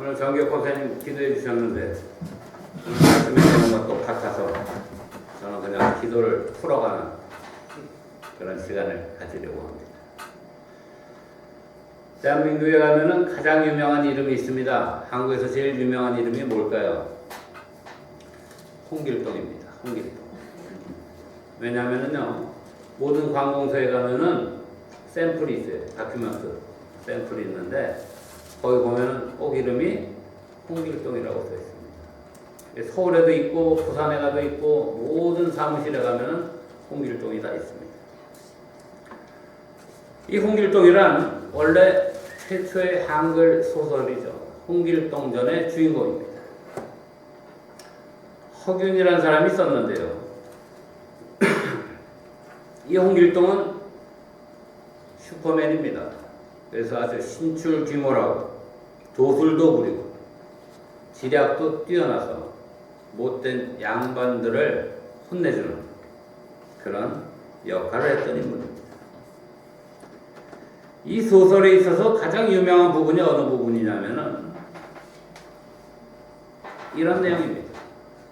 오늘 정교 권사님 기도해 주셨는데 말씀해 주는 것 똑같아서 저는 그냥 기도를 풀어가는 그런 시간을 가지려고 합니다. 대한민국에 가면은 가장 유명한 이름이 있습니다. 한국에서 제일 유명한 이름이 뭘까요? 홍길동입니다. 홍길동. 왜냐하면은요, 모든 관공서에 가면은 샘플이 있어요. 다큐멘트 샘플이 있는데 거기 보면은 꼭 이름이 홍길동이라고 써 있습니다. 서울에도 있고 부산에 가도 있고 모든 사무실에 가면은 홍길동이 다 있습니다. 이 홍길동이란 원래 최초의 한글 소설이죠. 홍길동전의 주인공입니다. 허균이라는 사람이 있었는데요. 이 홍길동은 슈퍼맨입니다. 그래서 아주 신출귀몰하고 도술도 부리고 지략도 뛰어나서 못된 양반들을 혼내주는 그런 역할을 했던 인물입니다. 이 소설에 있어서 가장 유명한 부분이 어느 부분이냐면은 이런 내용입니다.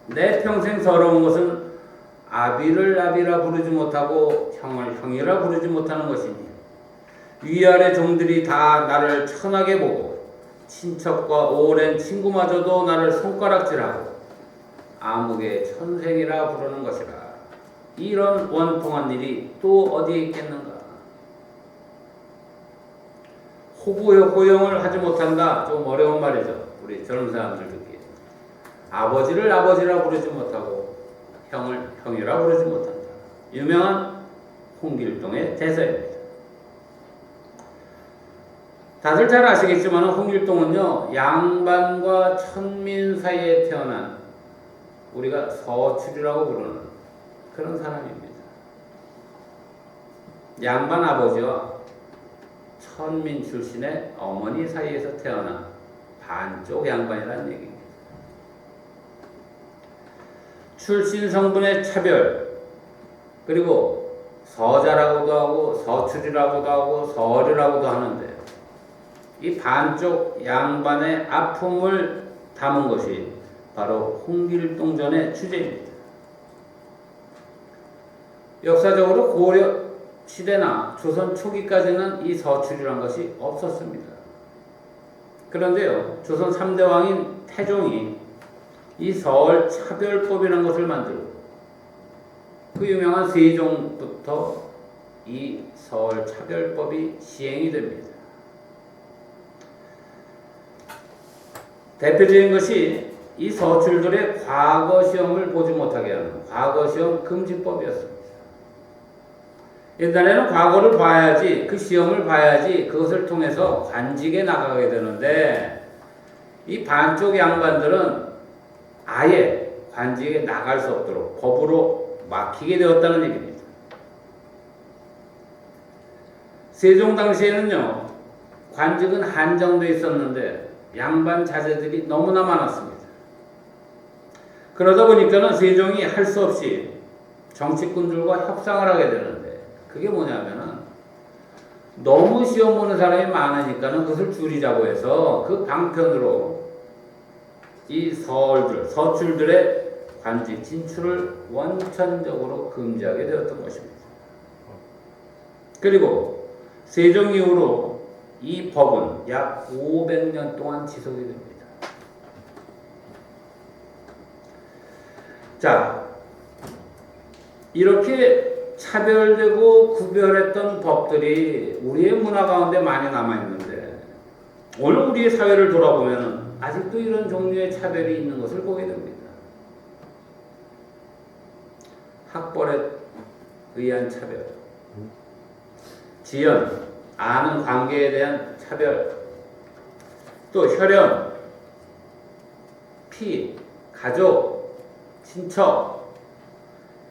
내 평생 서러운 것은 아비를 아비라 부르지 못하고 형을 형이라 부르지 못하는 것이니 위아래 종들이 다 나를 천하게 보고 친척과 오랜 친구마저도 나를 손가락질하고 아무개 천생이라 부르는 것이라. 이런 원통한 일이 또 어디에 있겠는가. 호구호영을 하지 못한다. 좀 어려운 말이죠. 우리 젊은 사람들 듣기에. 아버지를 아버지라 부르지 못하고 형을 형이라 부르지 못한다. 유명한 홍길동의 대사입니다. 다들 잘 아시겠지만 홍길동은요, 양반과 천민 사이에 태어난 우리가 서출이라고 부르는 그런 사람입니다. 양반 아버지와 천민 출신의 어머니 사이에서 태어난 반쪽 양반이라는 얘기입니다. 출신 성분의 차별, 그리고 서자라고도 하고 서출이라고도 하고 서류라고도 하는데 이 반쪽 양반의 아픔을 담은 것이 바로 홍길동전의 주제입니다. 역사적으로 고려 시대나 조선 초기까지는 이 서출이라는 것이 없었습니다. 그런데요, 조선 3대 왕인 태종이 이 서얼차별법이라는 것을 만들고 그 유명한 세종부터 이 서얼차별법이 시행이 됩니다. 대표적인 것이 이 서출들의 과거 시험을 보지 못하게 하는 과거 시험 금지법이었습니다. 옛날에는 과거를 봐야지, 그 시험을 봐야지 그것을 통해서 관직에 나가게 되는데 이 반쪽 양반들은 아예 관직에 나갈 수 없도록 법으로 막히게 되었다는 얘기입니다. 세종 당시에는요, 관직은 한정되어 있었는데 양반 자제들이 너무나 많았습니다. 그러다 보니까는 세종이 할 수 없이 정치꾼들과 협상을 하게 되는데 그게 뭐냐면은 너무 시험 보는 사람이 많으니까는 그것을 줄이자고 해서 그 방편으로 이 서출들의 관직 진출을 원천적으로 금지하게 되었던 것입니다. 그리고 세종 이후로 이 법은 약 500년 동안 지속이 됩니다. 자, 이렇게 차별되고 구별했던 법들이 우리의 문화 가운데 많이 남아있는데 오늘 우리의 사회를 돌아보면 아직도 이런 종류의 차별이 있는 것을 보게 됩니다. 학벌에 의한 차별, 지연, 아는 관계에 대한 차별, 또 혈연, 피, 가족, 친척,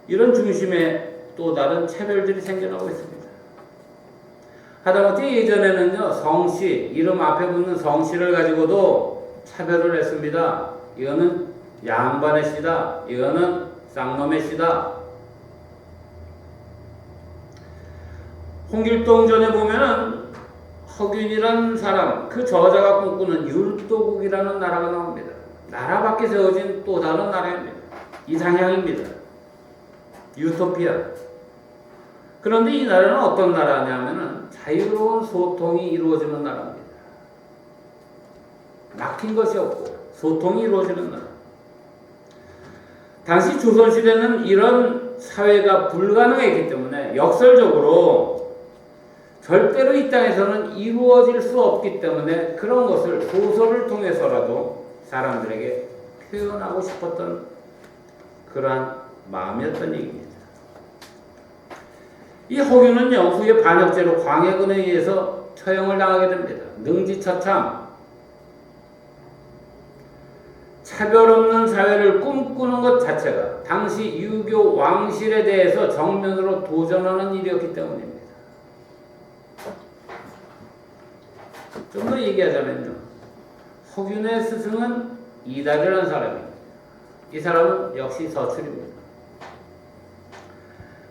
이런 중심의 또 다른 차별들이 생겨나고 있습니다. 하다못해 예전에는요, 성씨, 이름 앞에 붙는 성씨를 가지고도 차별을 했습니다. 이거는 양반의 씨다, 이거는 쌍놈의 씨다. 홍길동전에 보면은 허균이라는 사람, 그 저자가 꿈꾸는 율도국이라는 나라가 나옵니다. 나라 밖에 세워진 또 다른 나라입니다. 이상향입니다. 유토피아. 그런데 이 나라는 어떤 나라냐면은 자유로운 소통이 이루어지는 나라입니다. 막힌 것이 없고 소통이 이루어지는 나라. 당시 조선시대는 이런 사회가 불가능했기 때문에 역설적으로 절대로 이 땅에서는 이루어질 수 없기 때문에 그런 것을 소설을 통해서라도 사람들에게 표현하고 싶었던 그러한 마음이었던 얘기입니다. 이 허균은요, 후에 반역죄로 광해군에 의해서 처형을 당하게 됩니다. 능지처참. 차별 없는 사회를 꿈꾸는 것 자체가 당시 유교 왕실에 대해서 정면으로 도전하는 일이었기 때문입니다. 좀 더 얘기하자면요, 허균의 스승은 이달이라는 사람입니다. 이 사람은 역시 서출입니다.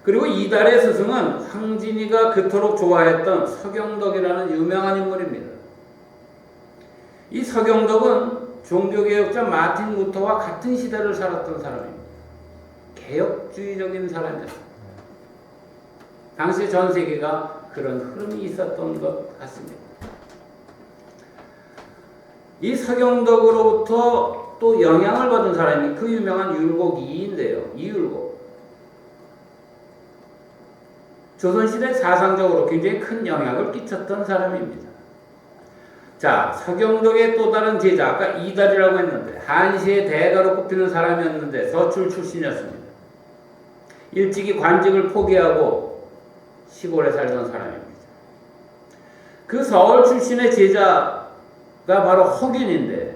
그리고 이달의 스승은 황진이가 그토록 좋아했던 서경덕이라는 유명한 인물입니다. 이 서경덕은 종교개혁자 마틴 루터와 같은 시대를 살았던 사람입니다. 개혁주의적인 사람이었습니다. 당시 전 세계가 그런 흐름이 있었던 것 같습니다. 이 서경덕으로부터 또 영향을 받은 사람이 그 유명한 율곡 이인데요. 이율곡. 조선시대 사상적으로 굉장히 큰 영향을 끼쳤던 사람입니다. 자, 서경덕의 또 다른 제자, 아까 이달이라고 했는데 한시의 대가로 꼽히는 사람이었는데 서출 출신이었습니다. 일찍이 관직을 포기하고 시골에 살던 사람입니다. 그 서울 출신의 제자가 바로 허균인데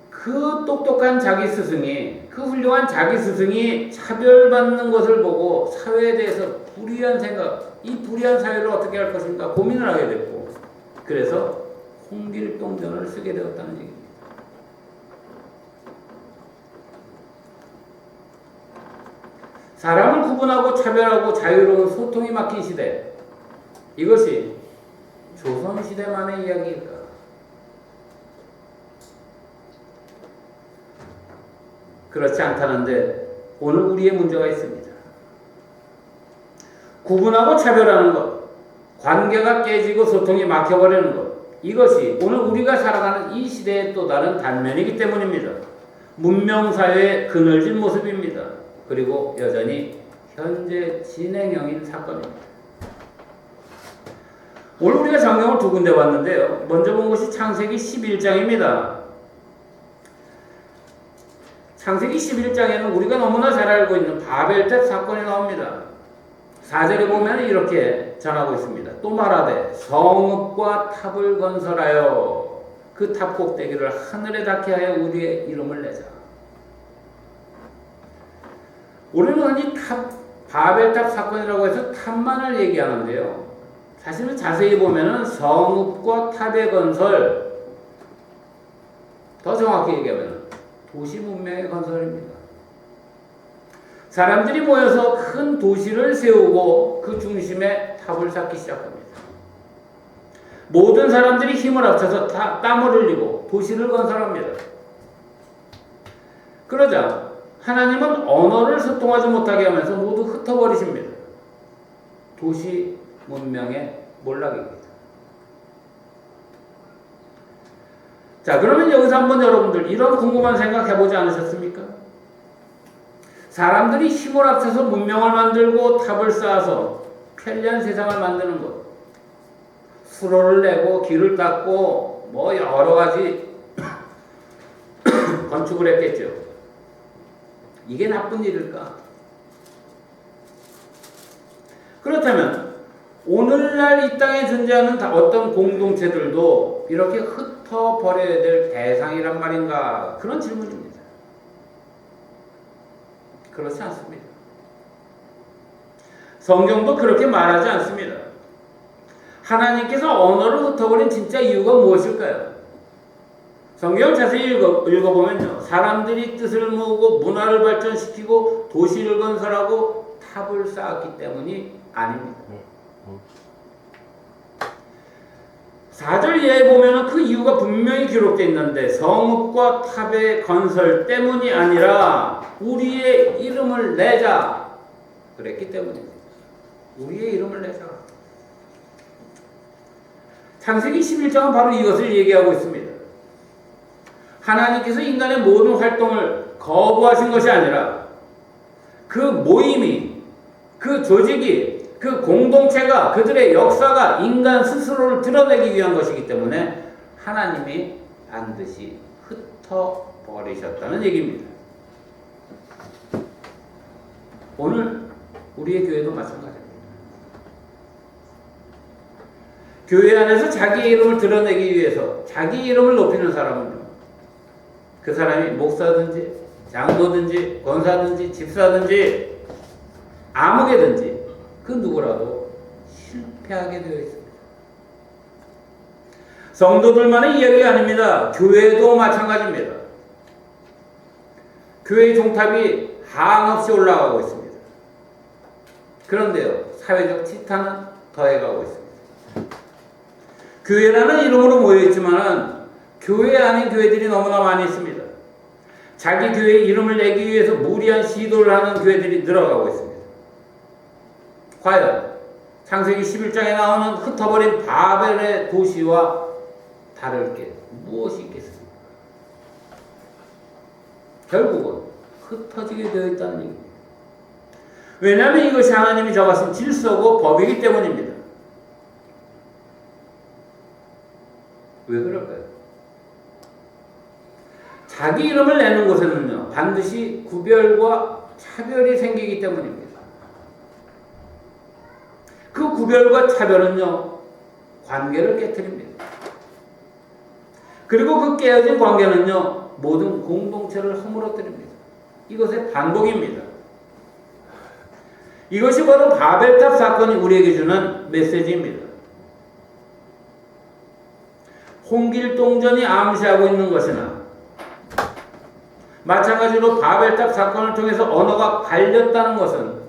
그 똑똑한 자기 스승이, 그 훌륭한 자기 스승이 차별받는 것을 보고 사회에 대해서 불이한 생각, 이 불이한 사회를 어떻게 할 것인가 고민을 하게 됐고, 그래서 홍길동전을 쓰게 되었다는 얘기입니다. 사람을 구분하고 차별하고 자유로운 소통이 막힌 시대, 이것이 조선시대만의 이야기일까? 그렇지 않다는데 오늘 우리의 문제가 있습니다. 구분하고 차별하는 것, 관계가 깨지고 소통이 막혀버리는 것, 이것이 오늘 우리가 살아가는 이 시대의 또 다른 단면이기 때문입니다. 문명사회의 그늘진 모습입니다. 그리고 여전히 현재 진행형인 사건입니다. 오늘 우리가 성경을 두 군데 봤는데요. 먼저 본 것이 창세기 11장입니다. 창세기 11장에는 우리가 너무나 잘 알고 있는 바벨탑 사건이 나옵니다. 4절에 보면 이렇게 전하고 있습니다. 또 말하되 성읍과 탑을 건설하여 그 탑 꼭대기를 하늘에 닿게 하여 우리의 이름을 내자. 우리는 이 바벨탑 사건이라고 해서 탑만을 얘기하는데요. 사실은 자세히 보면 성읍과 탑의 건설, 더 정확히 얘기하면 도시 문명의 건설입니다. 사람들이 모여서 큰 도시를 세우고 그 중심에 탑을 쌓기 시작합니다. 모든 사람들이 힘을 합쳐서 땀을 흘리고 도시를 건설합니다. 그러자 하나님은 언어를 소통하지 못하게 하면서 모두 흩어버리십니다. 도시 문명의 몰락입니다. 자, 그러면 여기서 한번 여러분들 이런 궁금한 생각 해보지 않으셨습니까? 사람들이 힘을 합쳐서 문명을 만들고 탑을 쌓아서 편리한 세상을 만드는 것, 수로를 내고 길을 닦고 뭐 여러 가지 건축을 했겠죠. 이게 나쁜 일일까? 그렇다면 오늘날 이 땅에 존재하는 어떤 공동체들도 이렇게 흩어버려야 될 대상이란 말인가? 그런 질문입니다. 그렇지 않습니다. 성경도 그렇게 말하지 않습니다. 하나님께서 언어를 흩어버린 진짜 이유가 무엇일까요? 성경을 자세히 읽어보면요. 사람들이 뜻을 모으고 문화를 발전시키고 도시를 건설하고 탑을 쌓았기 때문이 아닙니다. 4절 이하에 보면은 그 이유가 분명히 기록되어 있는데 성읍과 탑의 건설 때문이 아니라 우리의 이름을 내자 그랬기 때문입니다. 우리의 이름을 내자. 창세기 11장은 바로 이것을 얘기하고 있습니다. 하나님께서 인간의 모든 활동을 거부하신 것이 아니라 그 모임이, 그 조직이, 그 공동체가, 그들의 역사가 인간 스스로를 드러내기 위한 것이기 때문에 하나님이 반드시 흩어버리셨다는 얘기입니다. 오늘 우리의 교회도 마찬가지입니다. 교회 안에서 자기의 이름을 드러내기 위해서 자기 이름을 높이는 사람은요, 그 사람이 목사든지 장로든지 권사든지 집사든지 아무개든지 그 누구라도 실패하게 되어 있습니다. 성도들만의 이야기가 아닙니다. 교회도 마찬가지입니다. 교회의 종탑이 한없이 올라가고 있습니다. 그런데요, 사회적 치타는 더해가고 있습니다. 교회라는 이름으로 모여있지만 교회 아닌 교회들이 너무나 많이 있습니다. 자기 교회 이름을 내기 위해서 무리한 시도를 하는 교회들이 늘어가고 있습니다. 과연 창세기 11장에 나오는 흩어버린 바벨의 도시와 다를 게 무엇이 있겠습니까? 결국은 흩어지게 되어 있다는 얘기입니다. 왜냐하면 이것이 하나님이 정하신 질서고 법이기 때문입니다. 왜 그럴까요? 자기 이름을 내는 곳에는요, 반드시 구별과 차별이 생기기 때문입니다. 그 구별과 차별은요, 관계를 깨트립니다. 그리고 그 깨어진 관계는요, 모든 공동체를 허물어뜨립니다. 이것의 반복입니다. 이것이 바로 바벨탑 사건이 우리에게 주는 메시지입니다. 홍길동전이 암시하고 있는 것이나 마찬가지로 바벨탑 사건을 통해서 언어가 갈렸다는 것은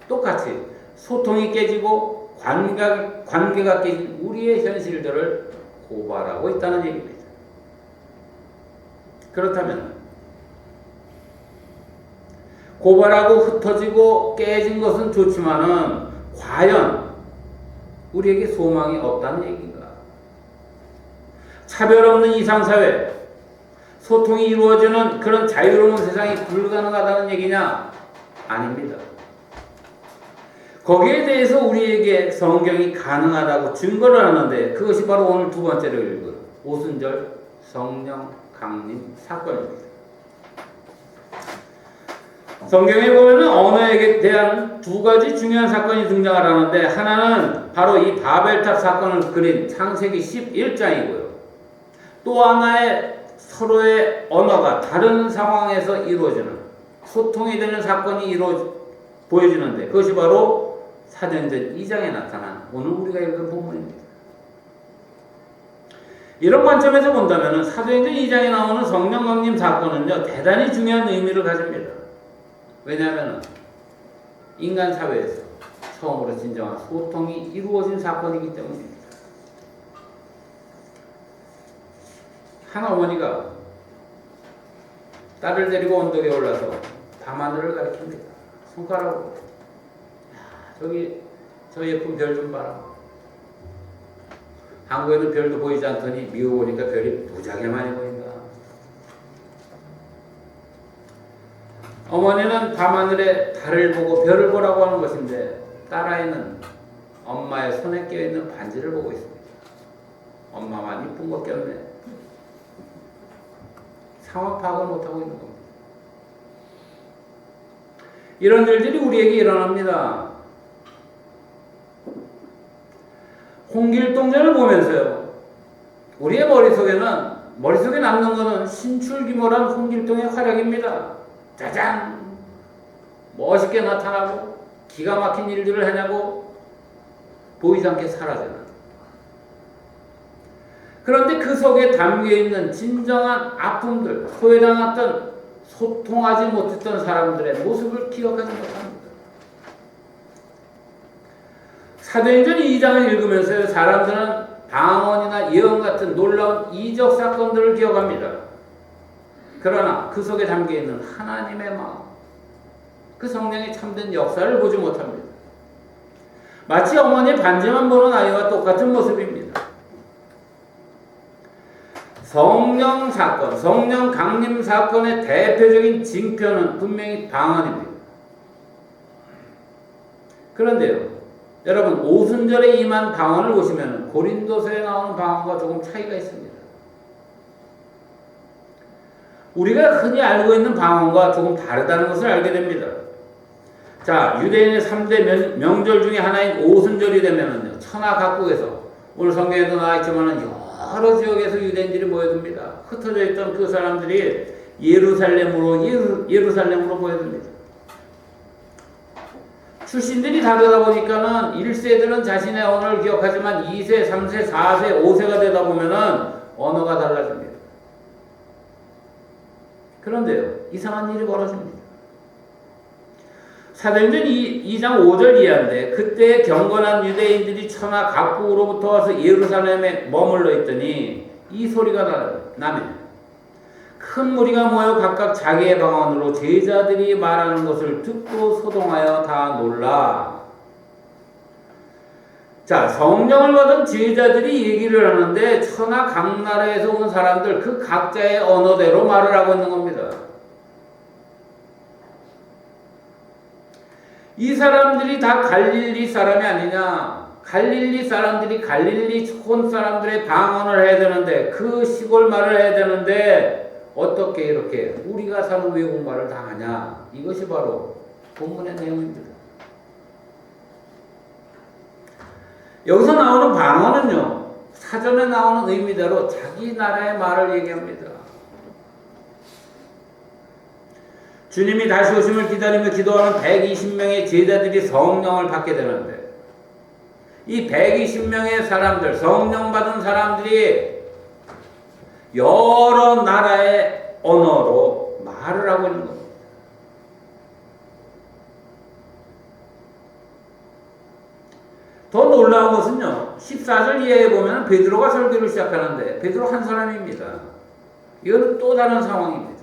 똑같이 소통이 깨지고 관계가 깨진 우리의 현실들을 고발하고 있다는 얘기입니다. 그렇다면 고발하고 흩어지고 깨진 것은 좋지만은 과연 우리에게 소망이 없다는 얘기인가? 차별 없는 이상사회, 소통이 이루어지는 그런 자유로운 세상이 불가능하다는 얘기냐? 아닙니다. 거기에 대해서 우리에게 성경이 가능하다고 증거를 하는데 그것이 바로 오늘 두 번째로 읽은 오순절 성령 강림 사건입니다. 성경에 보면 언어에 대한 두 가지 중요한 사건이 등장을 하는데 하나는 바로 이 바벨탑 사건을 그린 창세기 11장이고요. 또 하나의 서로의 언어가 다른 상황에서 이루어지는 소통이 되는 사건이 보여지는데 그것이 바로 사도행전 2장에 나타난 오늘 우리가 읽은 본문입니다. 이런 관점에서 본다면 사도행전 2장에 나오는 성령 강림 사건은요, 대단히 중요한 의미를 가집니다. 왜냐하면 인간 사회에서 처음으로 진정한 소통이 이루어진 사건이기 때문입니다. 한 어머니가 딸을 데리고 언덕에 올라서 밤하늘을 가리킵니다. 손가락으로. 저기 저 예쁜 별 좀 봐라. 한국에는 별도 보이지 않더니 미국 오니까 별이 무지하게 많이 보인다. 어머니는 밤하늘에 달을 보고 별을 보라고 하는 것인데 딸아이는 엄마의 손에 끼어있는 반지를 보고 있습니다. 엄마만 이쁜 것 꼈네. 상황 파악을 못하고 있는 겁니다. 이런 일들이 우리에게 일어납니다. 홍길동전을 보면서요, 우리의 머릿속에 남는 것은 신출귀몰한 홍길동의 활약입니다. 짜잔! 멋있게 나타나고 기가 막힌 일들을 해내고 보이지 않게 사라지는. 그런데 그 속에 담겨있는 진정한 아픔들, 소외당했던 소통하지 못했던 사람들의 모습을 기억하지 못합니다. 사도행전 2장을 읽으면서 사람들은 방언이나 예언 같은 놀라운 이적 사건들을 기억합니다. 그러나 그 속에 담겨있는 하나님의 마음, 그 성령의 참된 역사를 보지 못합니다. 마치 어머니의 반지만 보는 아이와 똑같은 모습입니다. 성령 사건, 성령 강림 사건의 대표적인 징표는 분명히 방언입니다. 그런데요, 여러분 오순절에 임한 방언을 보시면 고린도서에 나오는 방언과 조금 차이가 있습니다. 우리가 흔히 알고 있는 방언과 조금 다르다는 것을 알게 됩니다. 자, 유대인의 3대 명절 중에 하나인 오순절이 되면은요, 천하 각국에서, 오늘 성경에도 나와 있지만은 여러 지역에서 유대인들이 모여듭니다. 흩어져 있던 그 사람들이 예루살렘으로 모여듭니다. 출신들이 다르다 보니까는 1세들은 자신의 언어를 기억하지만 2세, 3세, 4세, 5세가 되다 보면은 언어가 달라집니다. 그런데요, 이상한 일이 벌어집니다. 사도행전 2장 5절 이하인데, 그때 경건한 유대인들이 천하 각국으로부터 와서 예루살렘에 머물러 있더니 이 소리가 나매 큰 무리가 모여 각각 자기의 방언으로 제자들이 말하는 것을 듣고 소동하여 다 놀라. 자, 성령을 받은 제자들이 얘기를 하는데 천하 각 나라에서 온 사람들 그 각자의 언어대로 말을 하고 있는 겁니다. 이 사람들이 다 갈릴리 사람이 아니냐? 갈릴리 사람들이 갈릴리 촌 사람들의 방언을 해야 되는데, 그 시골 말을 해야 되는데 어떻게 이렇게 우리가 사는 외국말을 다 하냐? 이것이 바로 본문의 내용입니다. 여기서 나오는 방언은요, 사전에 나오는 의미대로 자기 나라의 말을 얘기합니다. 주님이 다시 오심을 기다리며 기도하는 120명의 제자들이 성령을 받게 되는데, 이 120명의 사람들, 성령 받은 사람들이 여러 나라의 언어로 말을 하고 있는 겁니다. 더 놀라운 것은요, 14절 이하에 보면 베드로가 설교를 시작하는데 베드로 한 사람입니다. 이건 또 다른 상황입니다.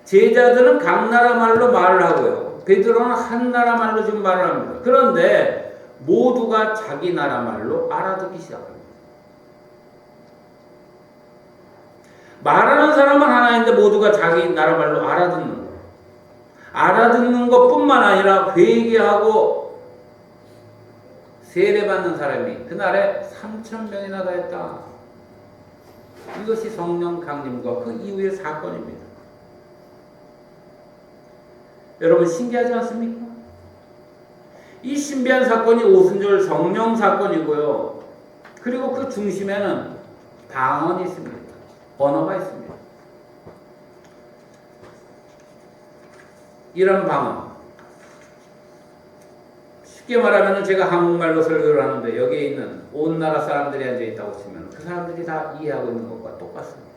제자들은 각 나라 말로 말을 하고요, 베드로는 한 나라 말로 지금 말을 합니다. 그런데 모두가 자기 나라 말로 알아듣기 시작합니다. 말하는 사람은 하나인데 모두가 자기 나라 말로 알아듣는 거예요. 알아듣는 것뿐만 아니라 회개하고 세례받는 사람이 그날에 3,000명이나 되었다. 이것이 성령 강림과 그 이후의 사건입니다. 여러분 신기하지 않습니까? 이 신비한 사건이 오순절 성령 사건이고요. 그리고 그 중심에는 방언이 있습니다. 언어가 있습니다. 이런 방언, 쉽게 말하면 제가 한국말로 설교를 하는데 여기에 있는 온 나라 사람들이 앉아있다고 치면 그 사람들이 다 이해하고 있는 것과 똑같습니다.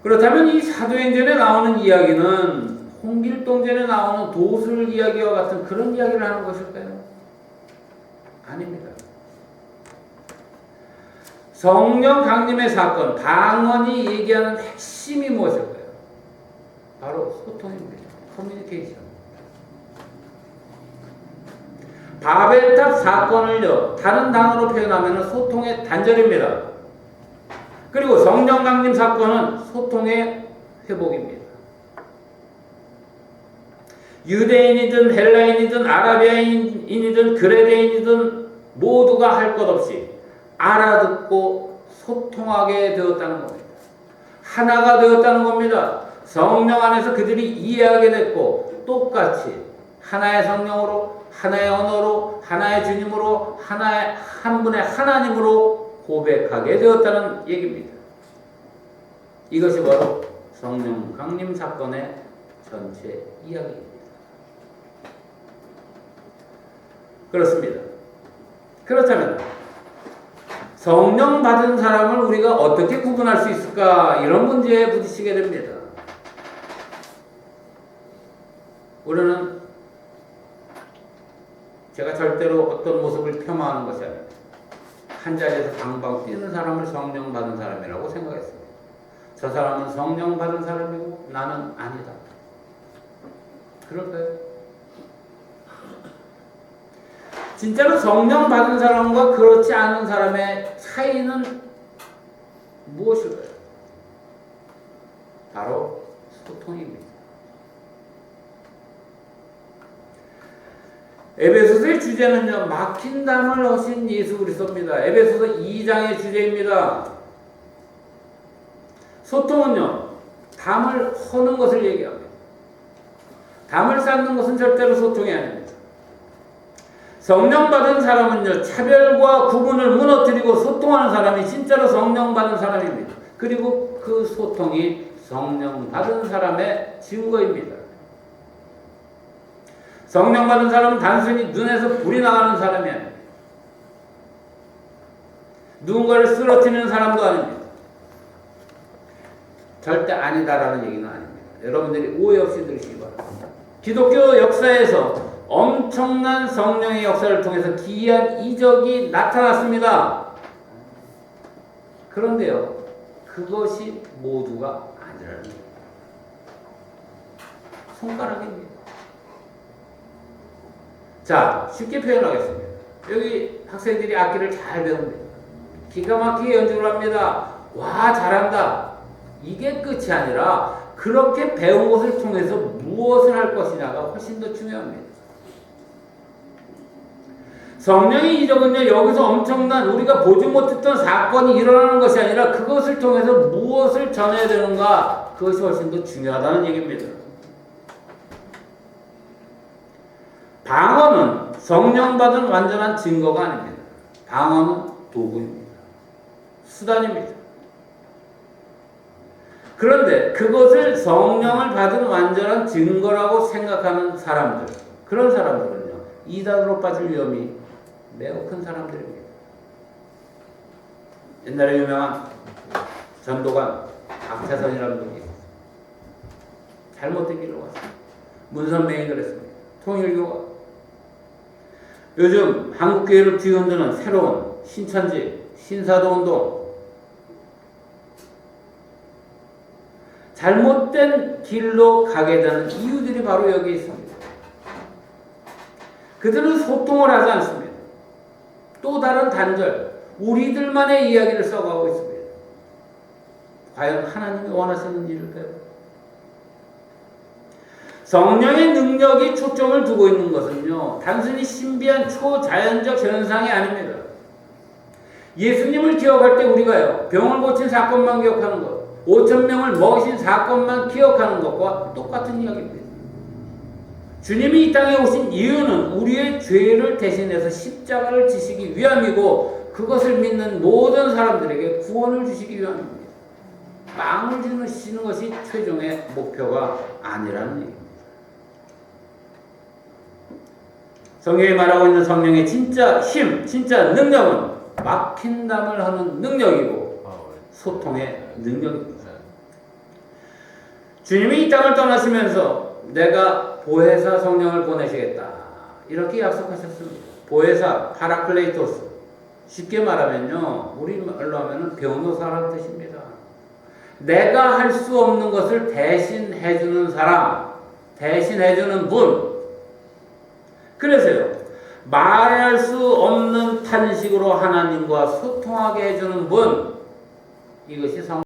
그렇다면 이 사도행전에 나오는 이야기는 홍길동전에 나오는 도술 이야기와 같은 그런 이야기를 하는 것일까요? 아닙니다. 성령 강림의 사건, 방언이 얘기하는 핵심이 무엇일까요? 바로 소통입니다. 커뮤니케이션. 바벨탑 사건을요, 다른 단어로 표현하면 소통의 단절입니다. 그리고 성령 강림 사건은 소통의 회복입니다. 유대인이든 헬라인이든 아라비아인이든 그레데인이든 모두가 할 것 없이 알아듣고 소통하게 되었다는 겁니다. 하나가 되었다는 겁니다. 성령 안에서 그들이 이해하게 됐고 똑같이 하나의 성령으로, 하나의 언어로, 하나의 주님으로, 하나의 한 분의 하나님으로 고백하게 되었다는 얘기입니다. 이것이 바로 성령 강림 사건의 전체 이야기입니다. 그렇습니다. 그렇다면 성령 받은 사람을 우리가 어떻게 구분할 수 있을까? 이런 문제에 부딪히게 됩니다. 우리는 제가 절대로 어떤 모습을 폄하하는 것이 아닙니다. 한 자리에서 방방 뛰는 사람을 성령 받은 사람이라고 생각했습니다. 저 사람은 성령 받은 사람이고 나는 아니다. 그럴까요? 진짜로 성령 받은 사람과 그렇지 않은 사람의 차이는 무엇일까요? 바로 소통입니다. 에베소서의 주제는요, 막힌 담을 하신 예수 그리스도입니다. 에베소서 2장의 주제입니다. 소통은요, 담을 허는 것을 얘기합니다. 담을 쌓는 것은 절대로 소통이 아닙니다. 성령 받은 사람은요, 차별과 구분을 무너뜨리고 소통하는 사람이 진짜로 성령 받은 사람입니다. 그리고 그 소통이 성령 받은 사람의 증거입니다. 성령 받은 사람은 단순히 눈에서 불이 나가는 사람이 아닙니다. 누군가를 쓰러뜨리는 사람도 아닙니다. 절대 아니다라는 얘기는 아닙니다. 여러분들이 오해 없이 들으시기 바랍니다. 기독교 역사에서 엄청난 성령의 역사를 통해서 기이한 이적이 나타났습니다. 그런데요, 그것이 모두가 아니라는 거예요. 손가락입니다. 자, 쉽게 표현하겠습니다. 여기 학생들이 악기를 잘 배웁니다. 기가 막히게 연주를 합니다. 와, 잘한다. 이게 끝이 아니라 그렇게 배운 것을 통해서 무엇을 할 것이냐가 훨씬 더 중요합니다. 성령의 이적은요, 여기서 엄청난 우리가 보지 못했던 사건이 일어나는 것이 아니라 그것을 통해서 무엇을 전해야 되는가, 그것이 훨씬 더 중요하다는 얘기입니다. 방언은 성령 받은 완전한 증거가 아닙니다. 방언은 도구입니다. 수단입니다. 그런데 그것을 성령을 받은 완전한 증거라고 생각하는 사람들, 그런 사람들은요, 이단으로 빠질 위험이 매우 큰 사람들입니다. 옛날에 유명한 전도관 박태선이라는 분이 있었어요. 잘못된 길로 갔어요. 문선명이 그랬습니다. 통일교가 요즘 한국교회를 뒤흔드는 새로운 신천지, 신사도운동, 잘못된 길로 가게 되는 이유들이 바로 여기 있습니다. 그들은 소통을 하지 않습니다. 또 다른 단절, 우리들만의 이야기를 써가고 있습니다. 과연 하나님이 원하시는 일일까요? 성령의 능력이 초점을 두고 있는 것은요, 단순히 신비한 초자연적 현상이 아닙니다. 예수님을 기억할 때 우리가요, 병을 고친 사건만 기억하는 것, 5,000명을 먹이신 사건만 기억하는 것과 똑같은 이야기입니다. 주님이 이 땅에 오신 이유는 우리의 죄를 대신해서 십자가를 지시기 위함이고, 그것을 믿는 모든 사람들에게 구원을 주시기 위함입니다. 빵을 주시는 것이 최종의 목표가 아니라는 얘기입니다. 성경이 말하고 있는 성령의 진짜 힘, 진짜 능력은 막힌 담을 하는 능력이고 소통의 능력입니다. 주님이 이 땅을 떠나시면서 내가 보혜사 성령을 보내시겠다, 이렇게 약속하셨습니다. 보혜사, 파라클레이토스, 쉽게 말하면요, 우리말로 하면 변호사라는 뜻입니다. 내가 할 수 없는 것을 대신해주는 사람, 대신해주는 분. 그래서요, 말할 수 없는 탄식으로 하나님과 소통하게 해주는 분, 이것이